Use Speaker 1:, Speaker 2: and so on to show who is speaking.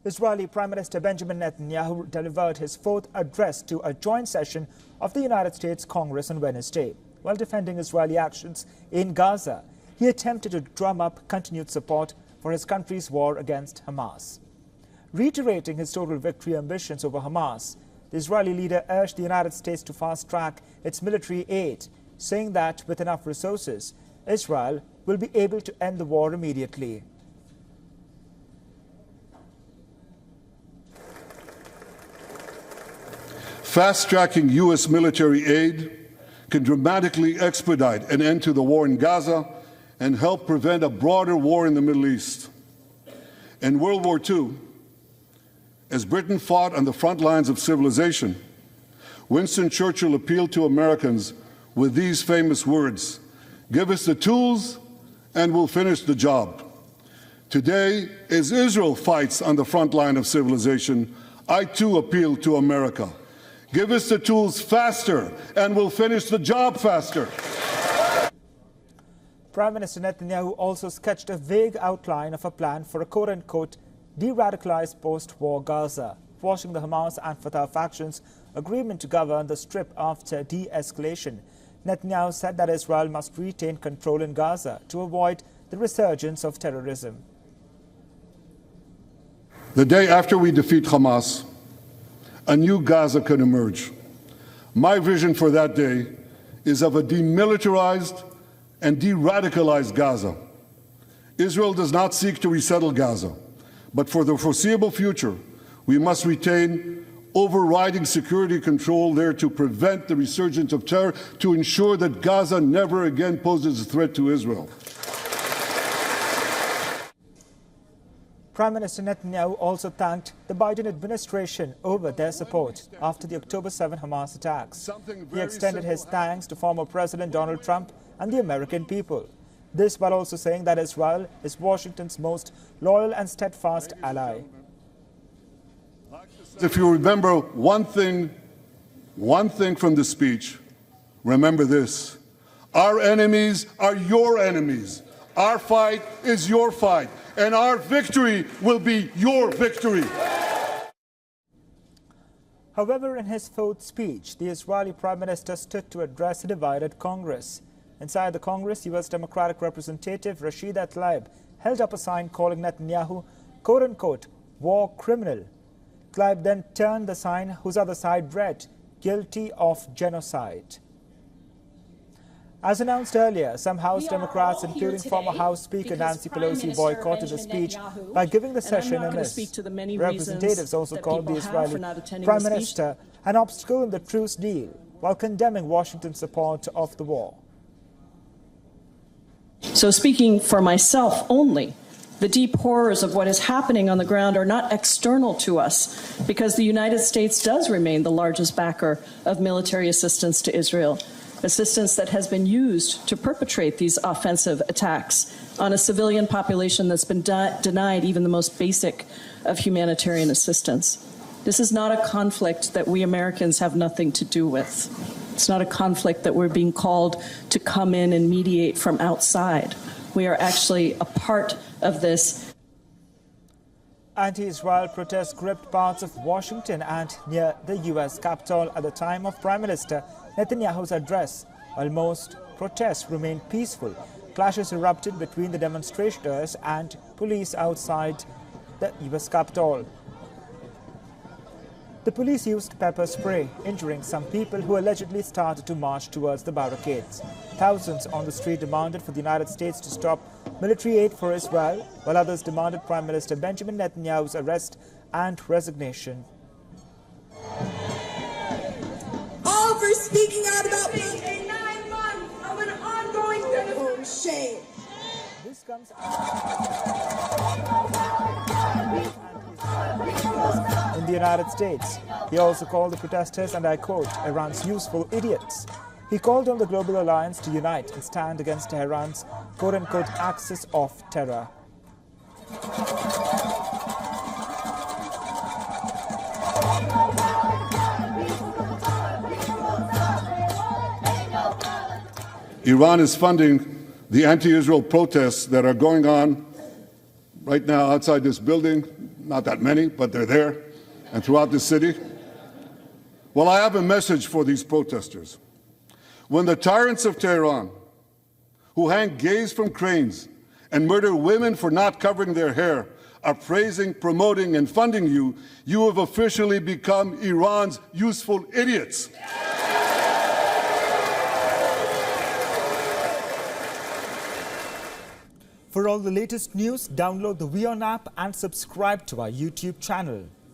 Speaker 1: Israeli Prime Minister Benjamin Netanyahu delivered his fourth address to a joint session of the United States Congress on Wednesday. While defending Israeli actions in Gaza, he attempted to drum up continued support for his country's war against Hamas. Reiterating his total victory ambitions over Hamas, the Israeli leader urged the United States to fast-track its military aid, saying that with enough resources, Israel will be able to end the war immediately.
Speaker 2: Fast-tracking U.S. military aid can dramatically expedite an end to the war in Gaza and help prevent a broader war in the Middle East. In World War II, as Britain fought on the front lines of civilization, Winston Churchill appealed to Americans with these famous words: "Give us the tools and we'll finish the job." Today, as Israel fights on the front line of civilization, I too appeal to America. Give us the tools faster, and we'll finish the job faster.
Speaker 1: Prime Minister Netanyahu also sketched a vague outline of a plan for a quote-unquote de-radicalized post-war Gaza, quashing the Hamas and Fatah factions' agreement to govern the Strip after de-escalation. Netanyahu said that Israel must retain control in Gaza to avoid the resurgence of terrorism.
Speaker 2: The day after we defeat Hamas, a new Gaza can emerge. My vision for that day is of a demilitarized and de-radicalized Gaza. Israel does not seek to resettle Gaza, but for the foreseeable future, we must retain overriding security control there to prevent the resurgence of terror, to ensure that Gaza never again poses a threat to Israel.
Speaker 1: Prime Minister Netanyahu also thanked the Biden administration over their support after the October 7 Hamas attacks. He extended his thanks to former President Donald Trump and the American people. This while also saying that Israel is Washington's most loyal and steadfast ally.
Speaker 2: If you remember one thing from the speech, remember this: our enemies are your enemies. Our fight is your fight, and our victory will be your victory.
Speaker 1: However, in his fourth speech, the Israeli Prime Minister stood to address a divided Congress. Inside the Congress, U.S. Democratic Representative Rashida Tlaib held up a sign calling Netanyahu, quote-unquote, war criminal. Tlaib then turned the sign, whose other side read, guilty of genocide. As announced earlier, some House Democrats, including former House Speaker Nancy Pelosi, boycotted the speech by giving the session a miss. Representatives also called the Israeli Prime Minister an obstacle in the truce deal, while condemning Washington's support of the war.
Speaker 3: So speaking for myself only, the deep horrors of what is happening on the ground are not external to us, because the United States does remain the largest backer of military assistance to Israel. Assistance that has been used to perpetrate these offensive attacks on a civilian population that's been denied even the most basic of humanitarian assistance. This is not a conflict that we Americans have nothing to do with. It's not a conflict that we're being called to come in and mediate from outside. We are actually a part of this.
Speaker 1: Anti-Israel protests gripped parts of Washington and near the U.S. Capitol at the time of Prime Minister Netanyahu's address. While most protests remained peaceful, clashes erupted between the demonstrators and police outside the U.S. Capitol. The police used pepper spray, injuring some people who allegedly started to march towards the barricades. Thousands on the street demanded for the United States to stop military aid for Israel, while others demanded Prime Minister Benjamin Netanyahu's arrest and resignation.
Speaker 4: All for speaking out about 9 months of an ongoing genocide. Shame.
Speaker 1: This comes in the United States. He also called the protesters, and I quote, Iran's useful idiots. He called on the global alliance to unite and stand against Tehran's quote-unquote axis of terror.
Speaker 2: Iran is funding the anti-Israel protests that are going on right now outside this building. not that many, but they're there, and throughout the city. Well, I have a message for these protesters. When the tyrants of Tehran, who hang gays from cranes and murder women for not covering their hair, are praising, promoting, and funding you, you have officially become Iran's useful idiots.
Speaker 1: For all the latest news, download the WION app and subscribe to our YouTube channel.